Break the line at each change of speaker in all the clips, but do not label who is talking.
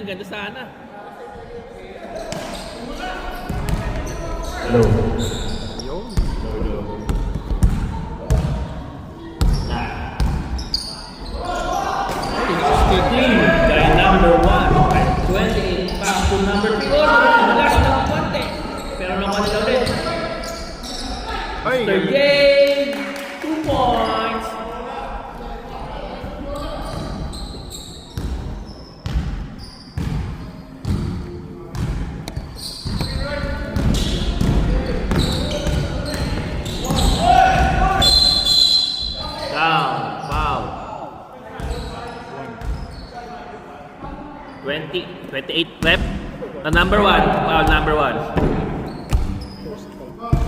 Ang ganda sana.
Hello.
Yun.
Clean by number 1. 28 back to number 3. Last ng konti. Pero naman nila ulit.
Ay!
Third game. 2 points. Down. Foul. 28 left. The number 1. Foul number 1.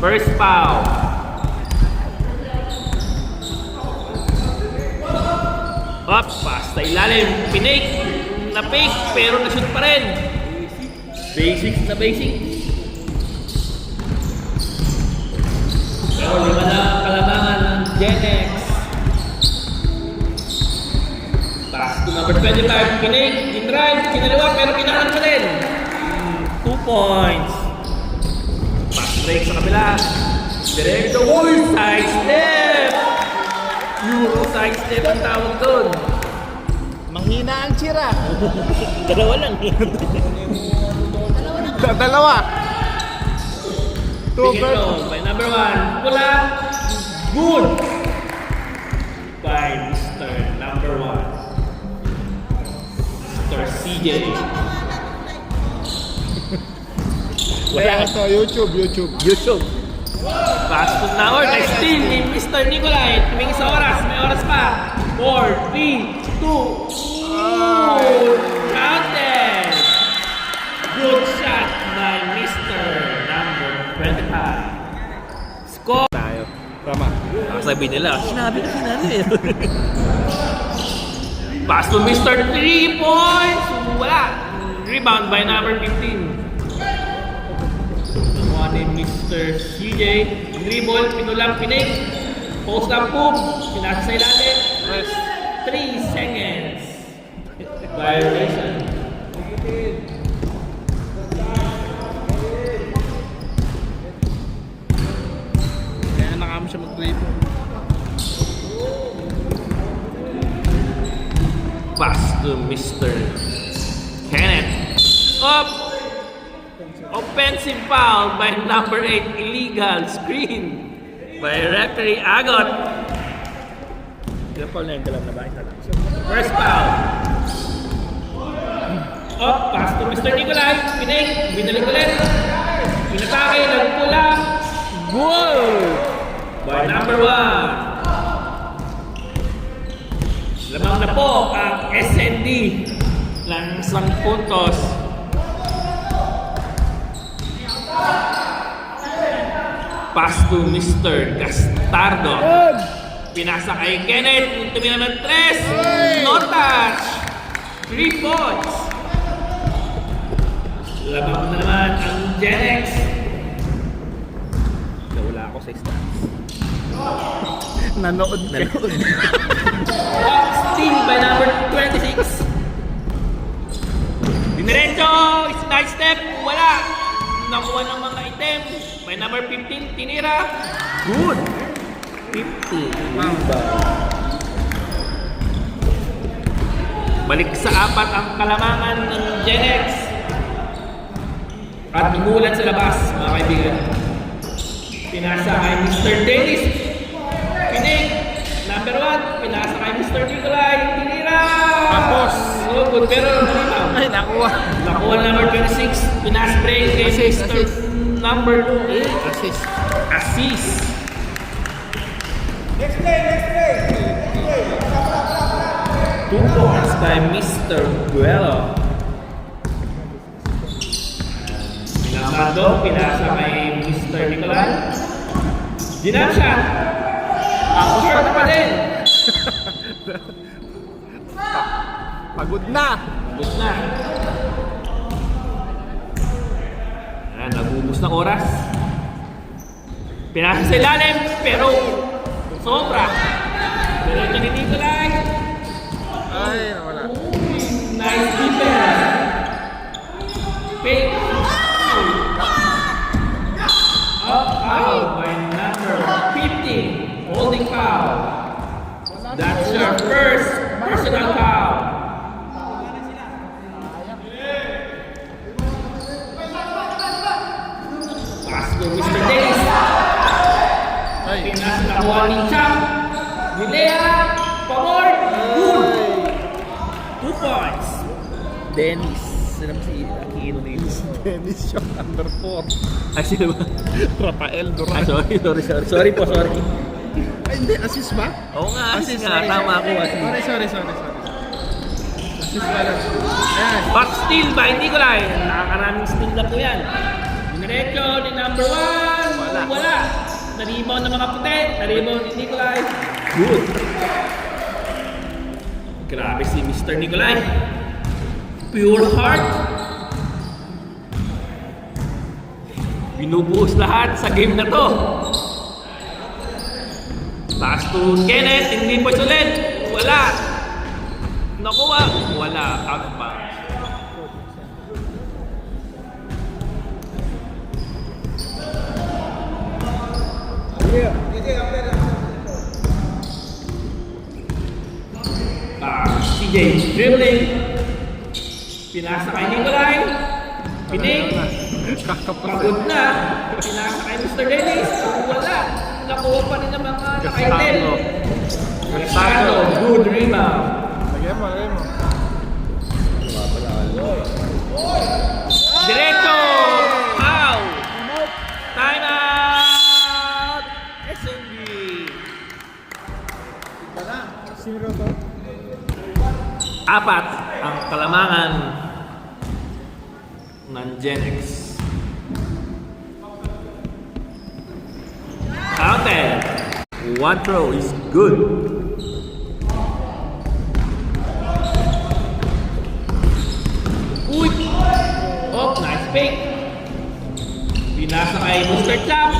First foul. Up, pasta ilalim. Pinik. Na-fake, pero na-shoot pa rin. Basics na basic. Pero lima na ang kalamangan ng Genex. Pass to number 25. Pinik. In-drive. Kinaliwa, pero kinahan pa rin. 2 points. Pass break sa kabila. Diretso. Uy! Side step! Euro side step ang tawag doon.
Mahina ang tsira.
Dalawa lang.
Dalawa. Two
Big
birds.
throw by number 1. Pula. Good. By Mr. Number 1. Mr. CJ.
Wala ito. YouTube.
YouTube. Pass to now. Nice steal ni Mr. Nicolay. Tumingin sa oras. May oras pa. 4, 3, 2. Counted. Good shot by Mr. Number 25. Score.
Tayo. Tama.
Sabi nila, sinabi kasi natin eh. Pass to Mr. 3 points. Wala. Rebound by number 15. Nakuha ni Mr. CJ. Dribble, pinulang, pinik. Post up, boom. Pinasa sa ilalim. 3 seconds. Violation.
Kaya nakama siya mag-dribble.
Pass to Mr. Kenneth. Up. Offensive foul by number 8. Illegal screen by referee Agot. Ilang foul na yung kalam na ba? Isa lang. First foul. Up. Pass to Mr. Nicolay. Pinig. Binalik ulit. Pinatake. Nagpula. Goal by number 1. Lamang na po ang SND ng isang puntos. Pass to Mr. Gastardo. Pinasa kay Kenneth. Tumira ng 3. No touch. 3 points. Lamang na naman ang Genex. Nawala ako sa stats.
Nanood ka.
Steal by number 26. Diniretso, side step, wala. Nakuha ng mga item. By number 15, tinira. Good. 50. Balik sa 4 ang kalamangan ng Genex. At umulan sa labas, mga kaibigan. Pinasa kay Mr. Dennis. Pinig. Number 1, pinasa kay Mr. Nicolay. Tinira!
Tapos.
Oh, good, pero nalimaw.
Ay, nakuha.
Nakuha number 26. Pinas break kay
Assist,
Mr.
assist.
Number 2.
Assist.
Assist.
Next play.
2 points by Mr. Guelo. Pinamado, pinasa kay Mr. Nicolay. Ginam shot. Ako short pa din.
Pagod na.
Ubus na. Ayan, nag-ubus ng oras. Pinasa sa ilalim, pero sobra. Pero ito ni Nicolay.
Ay, nawala.
Nice defense. Dennis. Sino si Aquino na yun?
Dennis siya, number 4.
Ay, sino ba?
Rafael Duran.
Ah, sorry po, sorry.
Ay, hindi, assist ba?
Oo nga, assist nga. Tama ako, assist.
Sorry. Assist pala. Ayan.
But still by Nicolay. Nakakaraming steal na po yan. Diretso ni number 1. Wala. Naribaw ng mga puti. Naribaw ni Nicolay. Good. Grabe si Mr. Nicolay. Pure heart. Binubuhos lahat sa game na to. Pass to Kenneth. Hindi po ulit. Wala. Nakuha. Wala. Out of bounds. CJ dribbling. Pinasa kay Nicolay. Pinig. Pagod na. Pinasa kay Mr. Dennis. Wala. Nakuha pa rin ng mga nakaitin. Gastado. Good rebound.
Lagyan mo.
Diretso. Foul. Time out. SMB.
Sino to?
Apat ang kalamangan ng Gen X. Counted. One throw is good. Uy! Oh, nice fake. Pinasa kay Mr. Chap.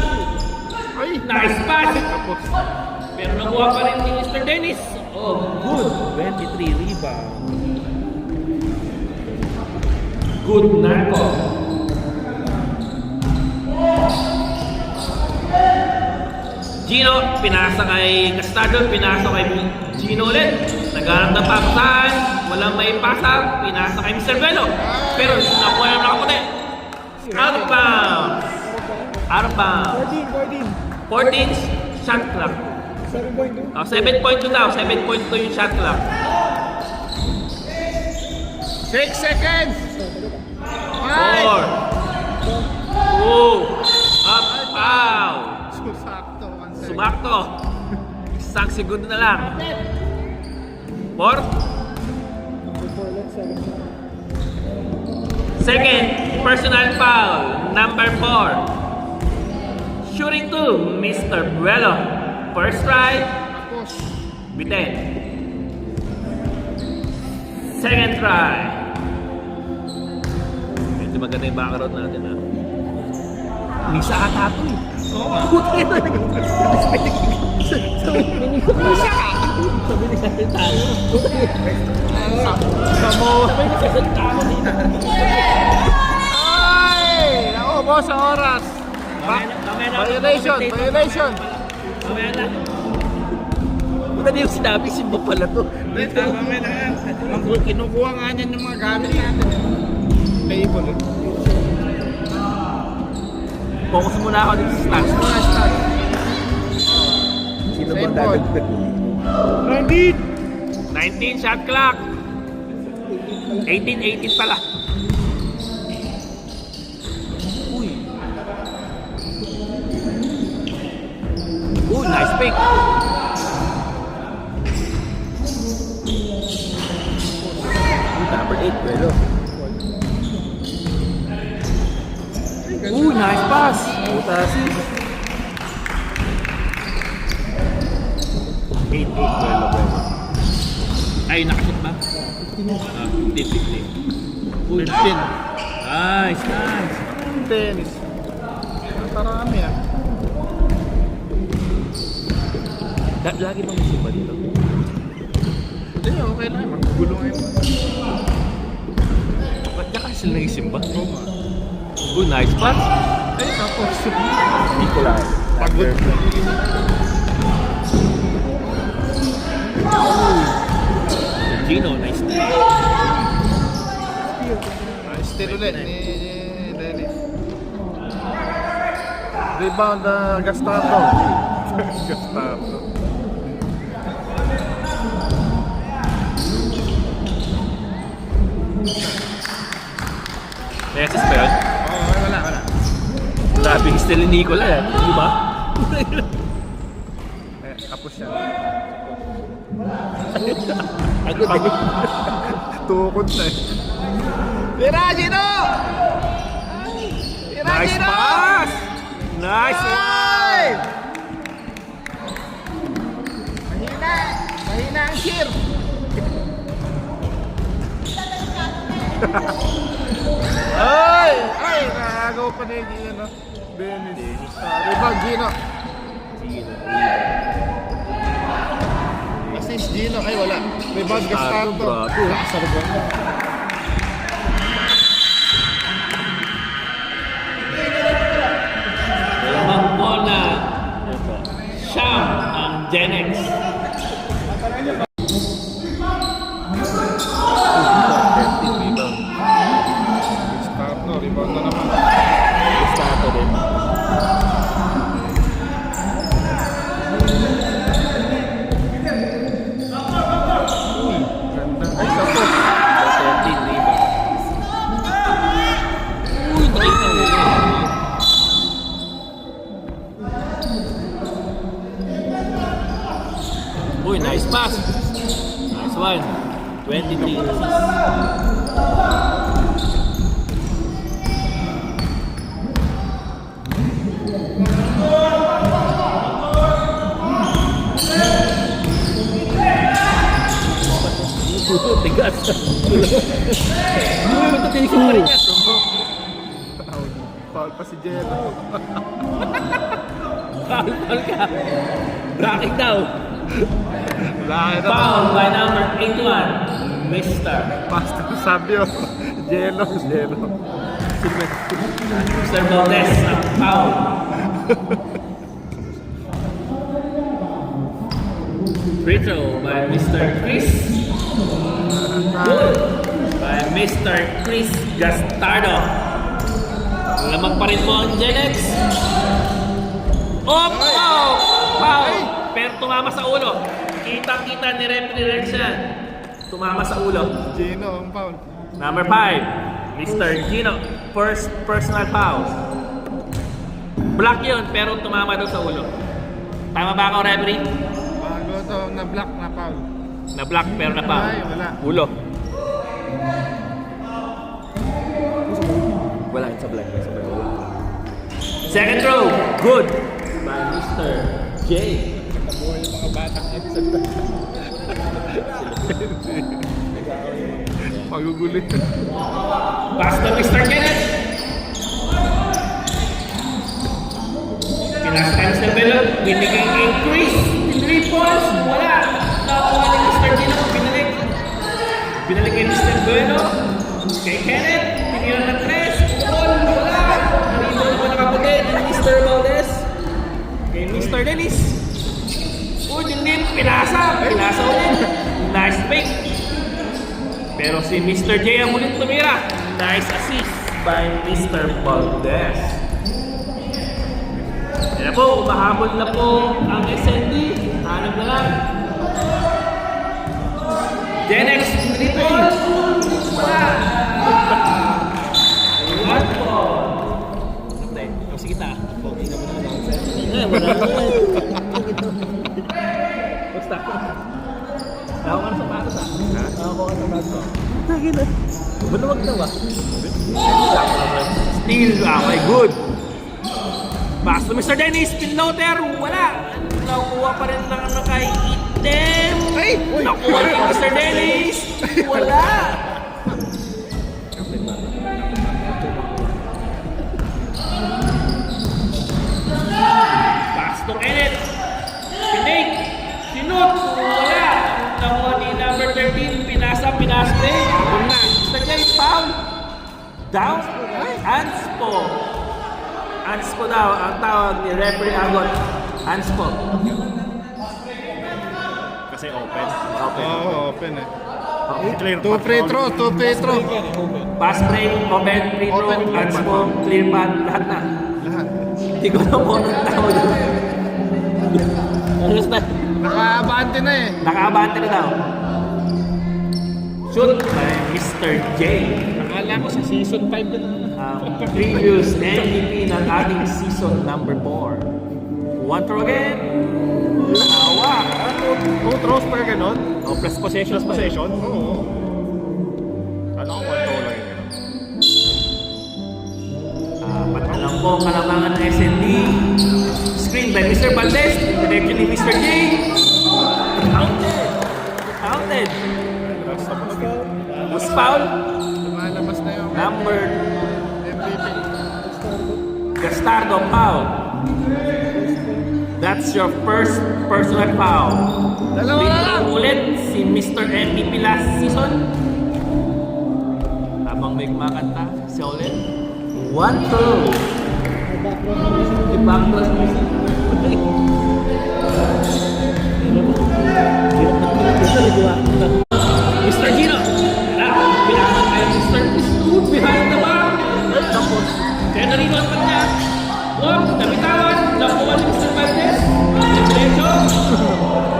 Ay,
Nice pass.
tapos.
Pero nakuha pa rin ni Mr. Dennis. Oh, good. 23 rebound. Good narco. Gino, pinasa kay Castado, pinasa kay Gino ulit. Naghanap ng pasahan, walang may pasa, pinasa kay Mr. Velo. Pero nakuha naman nakaputi. Out of bounds. Out of bounds. 14 shot clock. 7.2 daw, 7.2 yung shot clock.
6 seconds!
4 2 up, foul.
Susakto.
Sumakto. Isang segundo na lang. 4 Second, personal foul, number 4. Shooting 2, Mr. Buelo. First try,
Tapos.
bitin. Second try. Medyo maganda yung background natin, ha? Lisa ata ito, eh.
Oo nga.
Lisa ka! Sabi ni Kapil tayo.
Samoa.
Sabi ni Kapil tayo dito.
Ay! Naubo sa oras. Violation.
Mamaya na. Una na yung sinabi, simba pala to.
Mamaya na yan. Kinukuha nga niyan yung mga gamit natin. Table.
Focus muna ako dito sa stats. Sino ba dadagdag? 19 shot clock. 18 pala. Uy. Uy, nice pick. Number 8, pero. Uy, nice pass. Puta si. 8, pero. Ay, nakashoot ba? 15. Uy,
15.
nice.
Tennis. Marami ah.
Lagi bang may simba dito?
Hindi, okay lang. Maggulo ngayon.
Ba't niya kasi sila nag-isimba? Uy, nice pass.
Ay, tapos.
Nicolay.
Pagod.
Gino, nice.
Steal ulit ni Dennis. Rebound na Gastado. Gastado.
Beses pa yun?
Oo, wala.
Grabe yung still ni Nicola eh. Di ba?
Kapos siya.
Agad eh.
Tukod na eh. Tira, Gino! Tira,
Nice
Gino!
pass! Nice one!
Mahina ang cheer. Ay! Nakagaw pa ni Gino. Dennis. Rebound, Gino. Assist, Gino. Ay, wala. Rebound, Gastardo.
Grabe.
Sa rebound.
Lamang bola. Siyam ang Genex.
Gastardo, rebound na naman.
Gusto din.
Ganda. Ay, sapo.
13 rebounds. Uy, nakita mo. Uy, nice pass. Nice one. 23 assists. Tigas. Uy, ito tinig sa rin niya.
Foul pa si Jello.
Foul ka. Bracket daw.
Laki na
Foul by number 81, Mr.
Pastor Sabio. Jello.
Mr. Valdez ang foul. Free throw by Mr. Chris. Good by Mr. Chris Gastardo. Lamang pa rin mo ang Genex. Oh! Foul! Pero tumama sa ulo. Kitang-kita ni referee siya. Tumama sa ulo.
Gino ang foul.
Number 5, Mr. Gino. First personal foul. Block yun, pero tumama daw sa ulo. Tama ba ako, referee?
Bago to, na-block na foul.
Na-block pero na-foul.
Ay, wala.
Ulo. Wala sa black. Second row, good by Mr. J.
Nabuhay yung mga batang ito. Pagugulit.
Pass to Mr. Kenneth. Pinasa ka Mr. Bello. Binigay kay Chris. 3 points. Wala. Nakuha ni Mr. Gino. Binalik kay Mr. Bello. Kay Kenneth. Pinira ng 3. Wala. Narito naman nakaputi ni Mr. Valdez. Kay Mr. Dennis. Uy, hindi. Pinasa ulit. Nice pick. Pero si Mr. J ang muling tumira. Nice assist by Mr. Valdez. Yan na po, umahabol na po ang SND. Hanap na lang. Genex, 3 points. Wala. One ball. Sige ta. Wala na. Basta. Ako ka na sapatos ah. Ako ka na sapatos. Lagi na. Maluwag daw ah. Steal. Okay, good. Pass to Mr. Dennis. Pinloader. Wala. Nakuha pa rin lang ano kay Item.
Ay!
Nakuha ni Mr. Dennis. Wala. Pass to Kenneth. Pinig. Sinut. Wala. Nakuha ni number 13. Pinasa. Wala. Mr. Dennis foul. Down. Anspo daw ang tawag ni referee Agot. Anspo. Kasi open.
Oo, open eh.
Clear.
2 free throw.
Pass break, open, free throw,
Open,
anspo, clear pan, lahat na.
Lahat.
Hindi ko alam kung anong tawag doon. Basta,
Nakaabante na eh.
nakaabante na daw. Shoot by Mr. J.
Akala ko sa season 5 na.
Previous MVP ng ating season number 4. One throw again. Nawa.
Two throws per ganon?
Oh, plus possession.
Oo. Ano ko one throw lang yun?
Apat na lang po kalamangan ng SND. Screen by Mr. Valdez. Direction ni Mr. J. Counted. Was foul.
Lumalabas na yung
Number
MVP.
Gastardo foul. That's your first personal foul.
Dalawa na lang.
Ulit si Mr. MVP last season. Habang may kumakanta, siya ulit. 1-2. Backdoor music. Mr. Gino. Bilangan kayo Mr. Scoot behind the bar. Tapos, kaya narino ang kanya. Wag, nabitawan. Nakuha ni Mr. Valdez. Diretso.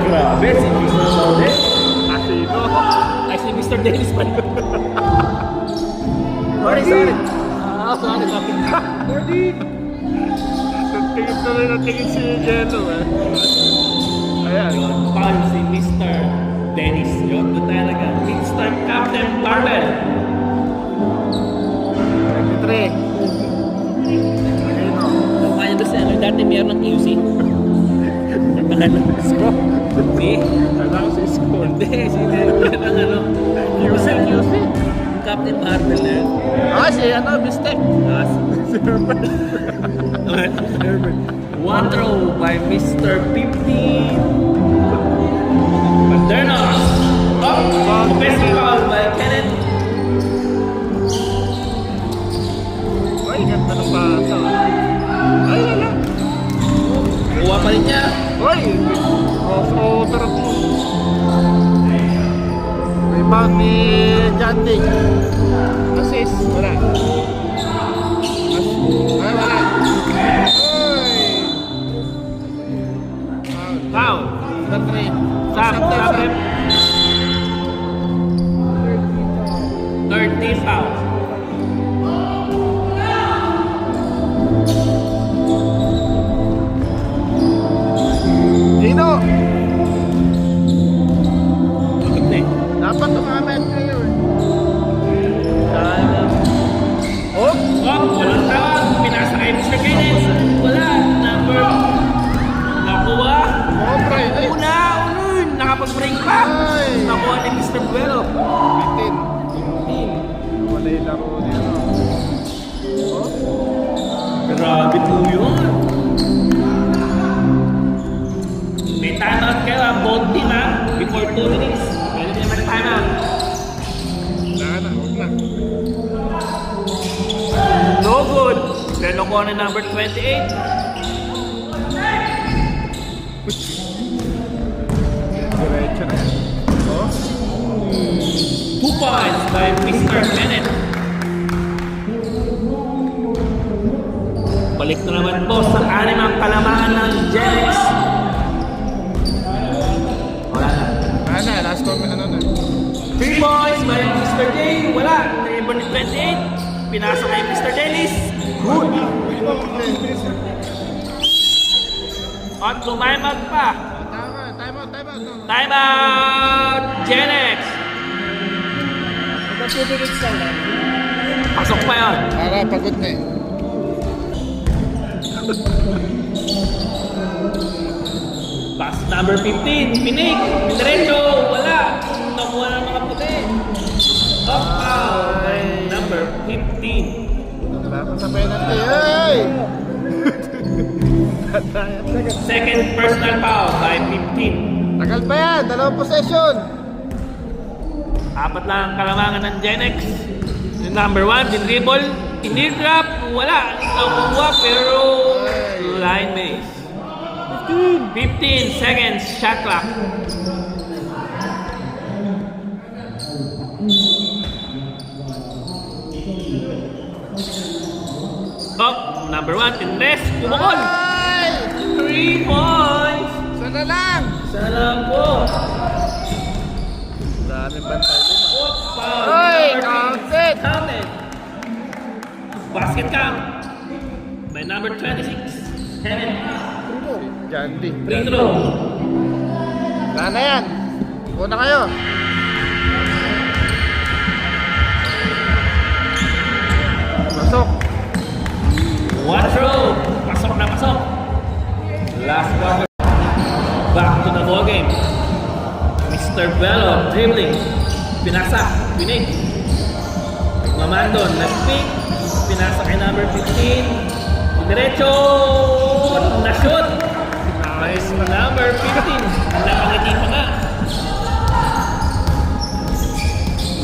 Grabe, si Mr. Valdez.
Asino.
Ay, si Mr. Dennis pa rin.
Sorry.
Sorry, bakit?
Natingin si Jello Ayan.
Foul si Mr. Dennis. Yun, doon talaga. Mr. Captain Barbell.
23.
Kung kaya doon siya, dati meron ng QC. Ano?
Isko.
Si?
Alam si Isko.
Hindi, si meron ng ano.
QC.
Yung Captain Barbell na yun.
Si Bistek.
One throw by Mr. 50. Paternos. Offensive foul by Kenneth.
Ay, ganda ng basa. Ay, wala.
Kuha pa rin niya.
Ay! Tarap mo. Rebound ni John Dick. Assist. Wala. Ay, wala. Ay!
Foul.
Number 3.
Sam. 30 fouls.
Gino!
Tutok na eh.
Dapat tumamet kayo eh.
Oh, walang tawag. Pinasa kay Mr. Kenneth. Wala. Number. Nakuha.
Sobra yun eh.
Unun. Nakapag-break pa.
Ay.
Nakuha ni Mr. Buelo.
15. Wala yung laro niya. Oh.
Grabe po yun. May timeout kayo ha. Both team ha. Before 2 minutes. Pwede nyo mag-timeout.
Wala, huwag na.
No good. Pero ko na number 28.
Diretso na yan. Oh.
2 points by Mr. Kenneth. Balik na naman po sa animang kalamangan ng Jerex. Wala na.
Wala na, last comment na nun.
3 points by Mr. J. Wala. Ribbon ni 28. Pinasa kay Mr. Dennis. Good. At tumimeout pa.
Time out.
Timeout! Jerex. Pasok pa yun.
Para pagod na eh.
Pass number 15, Pinig, diretso, wala. Nakuha ng mga puti. Up out by number 15.
Wala pa sa penalty. Hey!
Second personal foul by 15.
Tagal pa yan, 2 possession.
Apat lang ang kalamangan ng Genex. Yung number 1, dinribble, in-drop, wala. Nakuha pero line base. 15 seconds shot clock. Oh, number 1, Tindres, kumukol. 3 points.
Sana lang.
Sana lang po.
Daming bantay din.
Oh, basket count by number 26, Kevin.
Jandy.
Free throw.
Wala na yan. Una kayo. Pasok.
One throw. Pasok na pasok. Last quarter. Back to the ball game. Mr. Bello dribbling. Pinasa. Pinig. Mamandon. Nag-pick. Pinasa kay number 15. Diretso. Na-shoot. Nice. Number 15. Napangiti pa nga.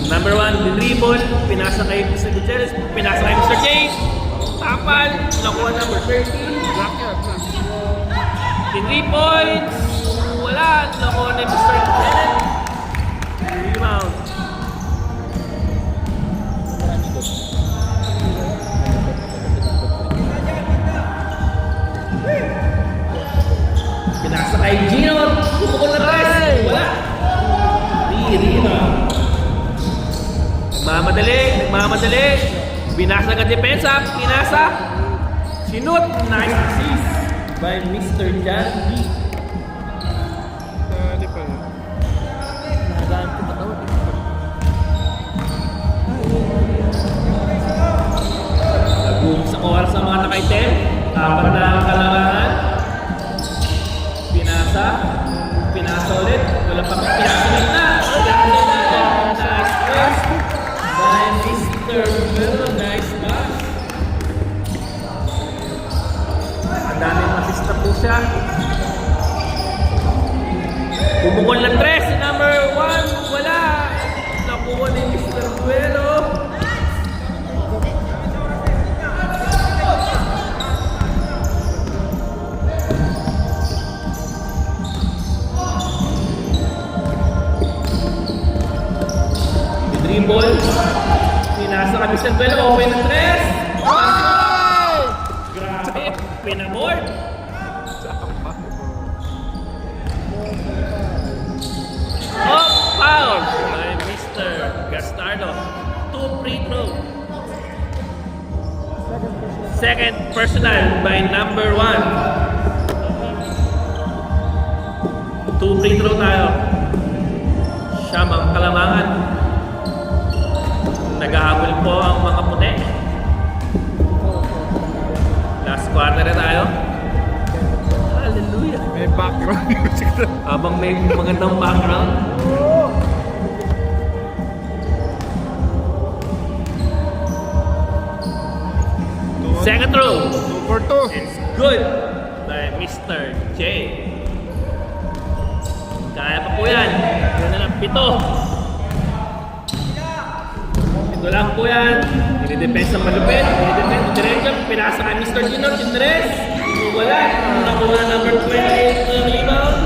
Number 1, dribble. Pinasa kay Mr. Gutierrez. Pinasa kay Mr. James. Tapal. Nakuha number 13.
Black yan.
3 points. Wala. Nakuha ni Mr. Kenneth. Rebound. Pinasa kay Gino. Pumukol na tres. Wala. Rebound. Nagmamadali. Binasa ka depensa. Pinasa. Sinut. Nice assist by Mr. Jan B.
Dali pa.
Nagaan ko pa tawag. Nag-boom sa oras sa mga nakaitem. Apat na kalamangan. Pinasa ulit. Wala pa pinasa ulit na. Nice pass by Mr. Melo. Nice pass. Ang daming assist na po siya. Bumukol ng tres. Number 1. Wala. Nakuha ni Mr. Melo. Dribble. Pinasa kami sa duelo. Open na tres. Grabe. Pinamord. Oh, foul by Mr. Gastardo. 2 free throw. Second personal by number 1. 2 free throw tayo. Siyam ang kalamangan. Naghahabol po ang mga puti. Last quarter na tayo. Hallelujah.
May background music na.
Habang may magandang background. Second throw.
2 for 2.
It's good by Mr. J. Kaya pa po yan. Yan na lang, 7. Ito lang po yan. Dinidepensa malupit. Dinidepensa diretso. Pinasa kay Mr. Gino. Cindres. Wala. Nakuha na number 28 na rebound.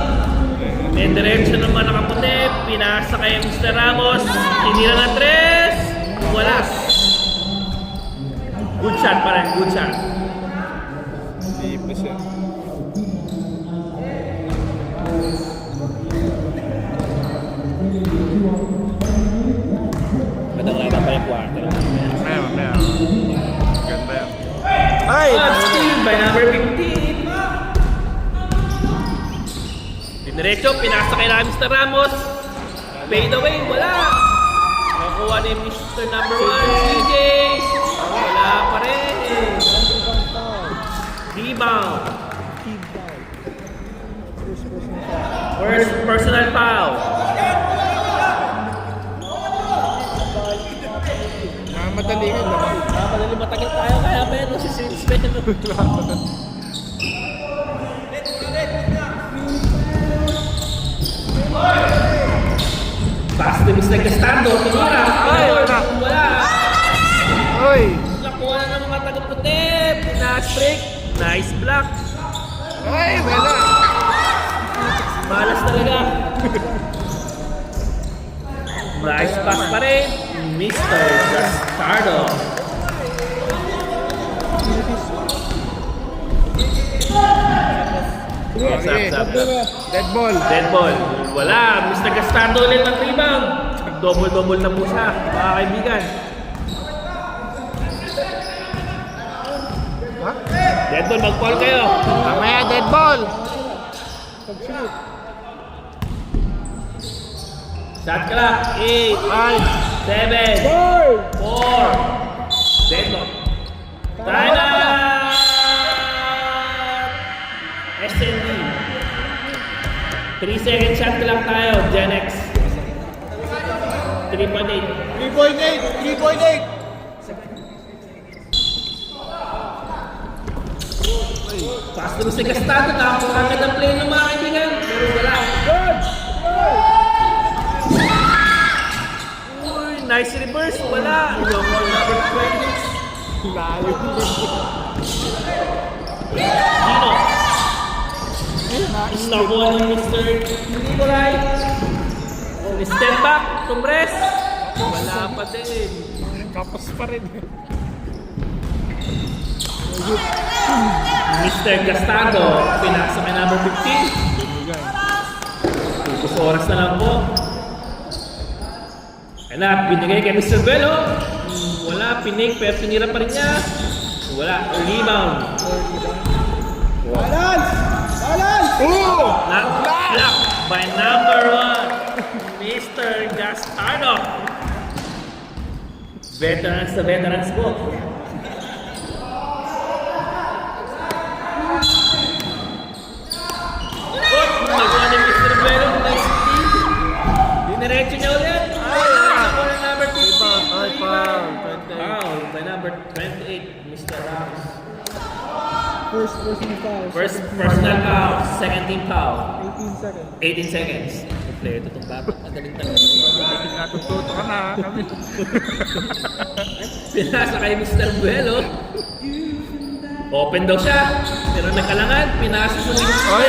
May diretso naman nakaputi. Pinasa kay Mr. Ramos. Tinira na 3. Wala. Good shot pa rin. Good shot.
Hindi pa siya.
Madang-laban pa yung quarter.
Mamaya. Ganda yan. Ay!
Steal by number 15. Diretso, pinasa kay Mr. Ramos. Fade away, wala. Nakuha ni Mr. number 1, CJ. Wala pa rin. Rebound. First personal foul.
Madali ka naman.
Madali matagal tayo kaya pero si Sven. Pass to Mr. Castando. Tinira.
Ay, wala.
Wala.
Oy!
Nakuha na ng mga taga-puti. Pinastrick. Nice block.
Ay, wala.
Malas talaga. Nice pass pa rin. Mr. Gastardo. Stop.
Dead ball.
Dead ball. Wala. Mr. Gastardo ulit ng rebound. Double-double na po siya, mga kaibigan. Dead ball, mag-foul kayo.
Mamaya, dead ball.
Pag-shoot.
Shot clock. 8, 7, 4. Dead ball. Time out! SND. 3 second shot clock tayo, Gen X. 3.8.
3.8.
Pass through si Gastado, nakapagkagad ang play ng mga kaibigan. Pero wala. Uy, nice reverse. Wala. Number 20. Dino. Nakuha ng Mr. Nicolay. Step back, tumbres. Wala pa din.
Kapos pa rin.
Mr. Gastado, pinasa kay number 15. Tutos oras na lang po. Ayan, binigay kay Mr. Bello. Wala, pinig, pero tinira pa rin niya. Wala, rebound.
Balance! Balance!
Knock by number 1, Mr. Gastardo. Veterans sa veterans po. Nagawa ni Mr. Bello. Nice team. Diniretso niya ulit. Nagawa ni number 15. Foul by number 28, Mr. Ramos.
First personal foul.
First personal foul, second team foul.
18 seconds.
18 seconds. Player to itong bata. Ang galing talaga.
Natututo ka na kami.
Pinasa kay Mr. Buelo. Open daw siya. Pero nagkalangan. Pinasa sa
Oy!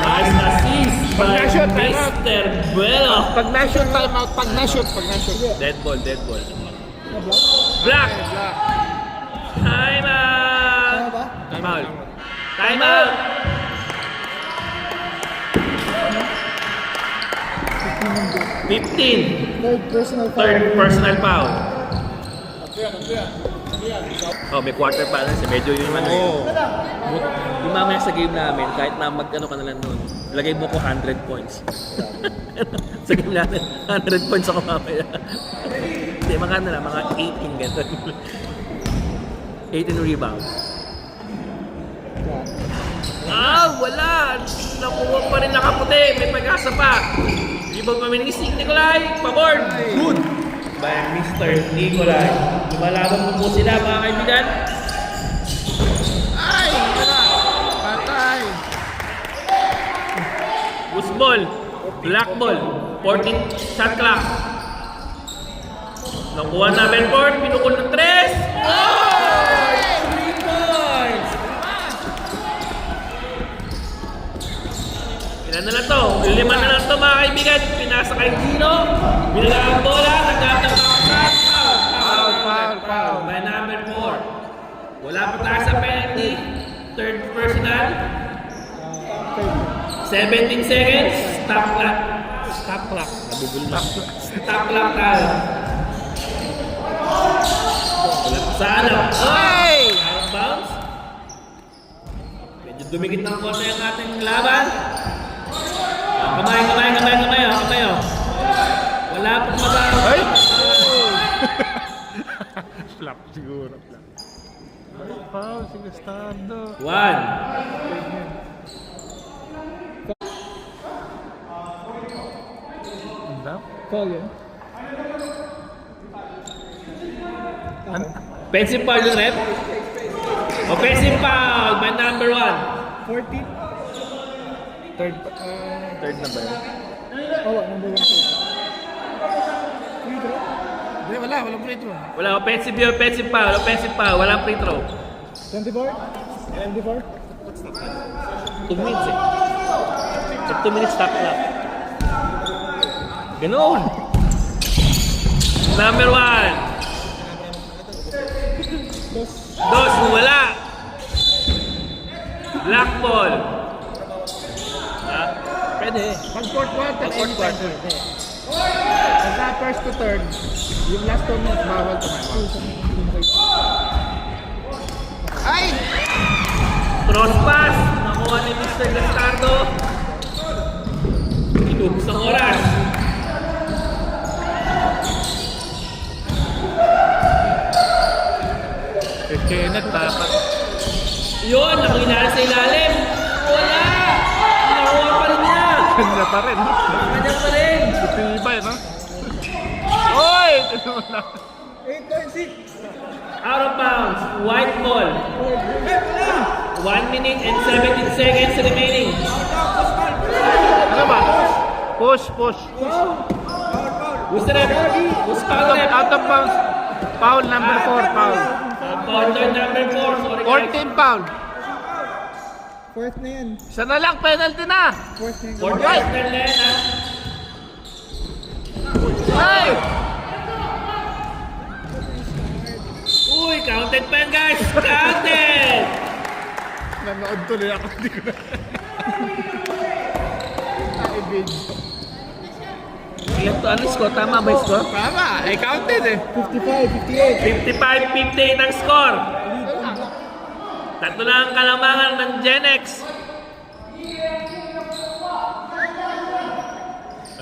Nice assist by
Pag-na-shoot, time out.
Mr. Buelo.
Pag na-shoot, time out. Pag na-shoot.
Dead ball, dead ball.
Na-block?
Black!
Black.
Time out!
Ano ba?
Time out. Time out! 15.
Third personal foul.
Third personal foul. Oh, may quarter pa lang. Medyo yun naman.
Oo.
Yung mamaya sa game namin, kahit na mag-ano ka na lang nun, lagay mo ko 100 points. Sa game namin, 100 points ako mamaya. Hindi, mga ano lang, mga 18 ganito. 18 rebounds. Wala! Nakuha pa rin nakaputi. May pag-asa pa. Ibang paminising Nicolay, paboard! Good! By Mr. Nicolay. Lumalaban mo po sila mga kaibigan.
Ay! Wala! Patay!
Loose ball. Black ball. 14 shot clock. Nakuha na Belfort. Pinukul ng 3. Oh! 3 points! Ilan na lang to? 5 na lang to mga kaibigan. Pinasa kay Dino. Binala ang bola. Nagkatang shot. Foul. By number 4. Wala pa tayo sa penalty. Third personal. 17 seconds. Stop clock. Stop clock. Nabubulma. Stop clock tayo. Wala pa sa ano.
Ay!
Out of bounds. Medyo dumikit ng konti ang ating laban. Kamay. Wala pa mag-out.
Ay! Flap siguro. Flap. Foul si Gastado.
1.
Foul yun.
Offensive foul yung rep. Offensive foul by number 1.
14?
Third number.
Number 1 first. Free throw?
Hindi, walang free throw.
Wala, offensive foul. Walang free throw.
24? 24?
2 minutes eh. Sa 2 minutes stop clock. Ganoon. Number 1. Dos, wala. Black ball. Pwede.
Pag fourth quarter,
Pag fourth quarter.
pwede. Pagka first to third, yung last 2 minutes, bawal tumawa. Ay!
Cross pass. Nakuha ni Mr. Gastardo. Inubos ang oras.
Kenneth dapat.
Yun, nakinala sa ilalim. Wala! Nakuha pa rin niya.
Kanya pa rin.
Kanya pa rin.
Tibay, no? Oy!
8.6.
Out of bounds. White ball. 1 minute and 17 seconds remaining.
Ano ba? Push.
Who's the ref? Who's foul ref?
Out of bounds. Foul number 4, foul.
Quarter number 4. Sorry guys.
14 foul.
Fourth na yan.
Isa na lang, penalty na.
Fourth na yan.
Quarter
Right.
after Len, ha?
Ay!
Uy, counted pa yan guys. Counted!
Nanood tuloy ako, hindi ko na. Naibig.
Ilan to ano score? Tama ba yung score?
Tama, I counted eh.
55, 58.
55-58 ang score. Tatlo na ang kalamangan ng Gen X.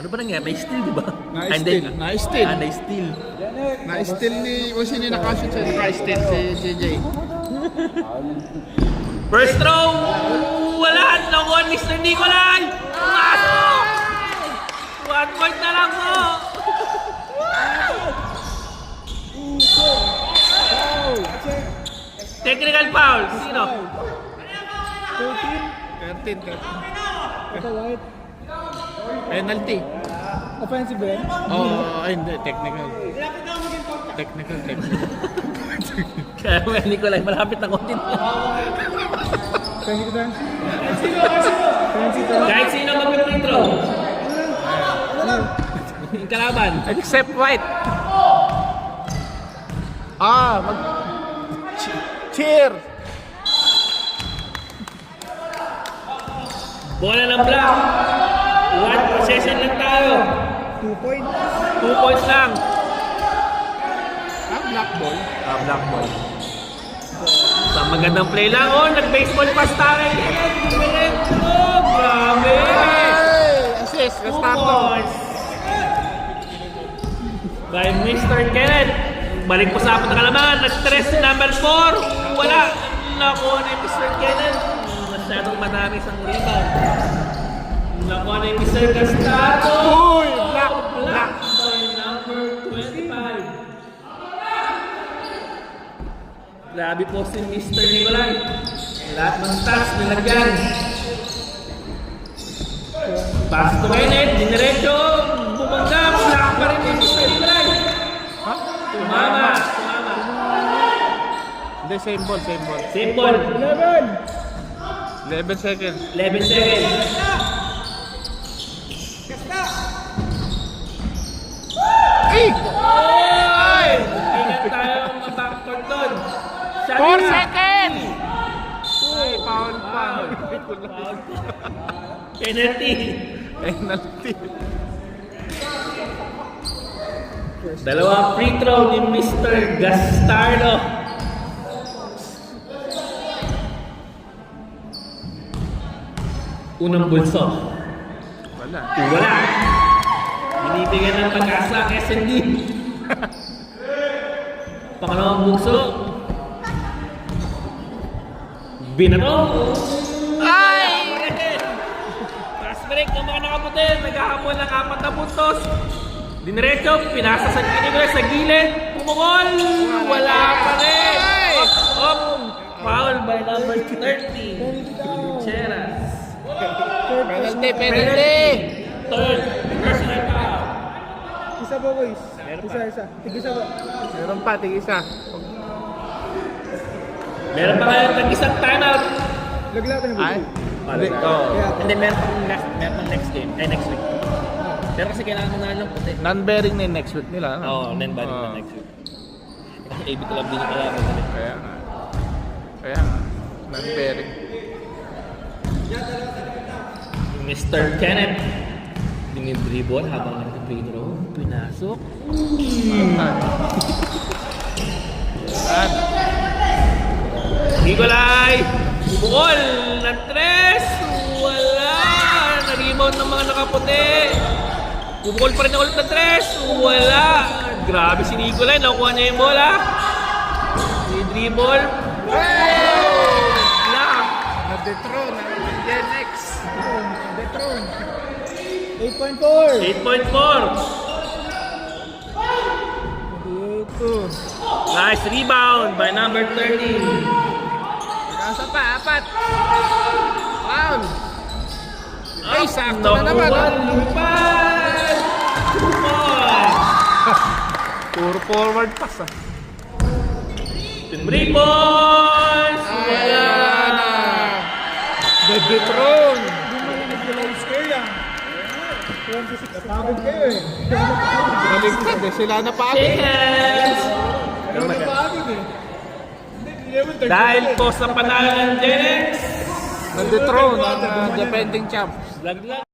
Ano ba nangyari? May steal, di ba?
Na-steal. Na-steal.
Na-steal.
Na-steal ni... O sino yung nakashoot sa naka-steal? Si CJ.
First throw! Wala! Nakuha ni Mr. Nicolay! Pumasok! 1 point na lang mo! Technical foul! Sino?
13.
13.
Ito white.
Penalty.
Offensive ba yan?
Oh, ay hindi. Technical. Technical.
Kaya nga Nicolay, malapit na konti na.
Penalty ba? Penalty ba?
Kahit sino mag-free throw. Yung kalaban.
Except white. Mag... Cheer!
Bola ng black. 1 possession lang tayo.
2 points.
2 points lang.
Black ball.
Black ball. Sa magandang play lang. Oh, nag-baseball pass tayo. Oh, grabe.
Hey! Assist!
2
Gastardo.
points. By Mr. Kenneth. Balik po sa apat na kalaman. Nag-stress number 4. Wala. Nakuha ni Mr. Kenneth. Masyadong madami sa rebound. Nakuha ni Mr. Gastardo.
Uy! Black!
Black by number 25. Grabe po si Mr. Nicolay. Lahat ng stats nilagyan. Pass to Kenneth. Diniretso. Bumangga. Black pa rin ni Mr. Nicolay.
Ha?
Tumama.
Hindi, same ball.
Simple.
11 seconds.
11 seconds.
Ay!
Oy! Ingat tayo mga backcourt doon.
4 seconds! Ay, foul.
Penalty.
Penalty.
Dalawang free throw ni Mr. Gastardo. Unang bulso.
Wala.
Wala. Binibigyan ng pag-asa ang SND. Pangalawang bulso. Binato. Ay! Fast break ng mga nakaputi. Naghahamon ng 4 na puntos. Diniretso, pinasa sa Nicolay sa gilid. Pumungol! Wala pa rin! Up! Foul by number 30. Gutierrez.
Penalty!
Third, personal foul.
Isa po boys. Isa. Tig-isa po.
Meron pa, tig-isa.
Meron pa kayo tag-isang timeout.
Laglagan na
Ay?
ba?
Hindi. Oh.
Hindi, meron pang next game. Ay, next week. Pero kasi kailangan mo na lang puti.
Non-bearing na yung next week nila. ano?
Oo, non-body na next week. Kasi AB Club din yung kalaban.
Kaya nga. Non-bearing.
Mr. Kenneth. Dinidribble habang nag-free throw. Pinasok. Nikolay! Bukol ng 3! Wala! Na-rebound ng mga nakaputi! Bukol pa rin ulit ng 3! Wala! Grabe si Nikolay, nakuha niya yung bola! I-dribble! Lang!
Na-dethrone ang Gen X.
Detron. 8.4.
8.4!
Dito.
Nice rebound by number 13!
Kasa pa, 4. Foul. Ay, sakto na naman.
Lupad! 2 points!
Puro forward pass ah.
3 points! Wala!
Na-dethrone.
Hindi mo lang nag-delay scale ah. 26. Napagod kayo eh.
Baligtad eh, sila na pa.
Shake hands!
Napagod eh. Hindi naman
Dahil po sa panalo ng Genex,
Na-dethrone ang defending champ.
laglag.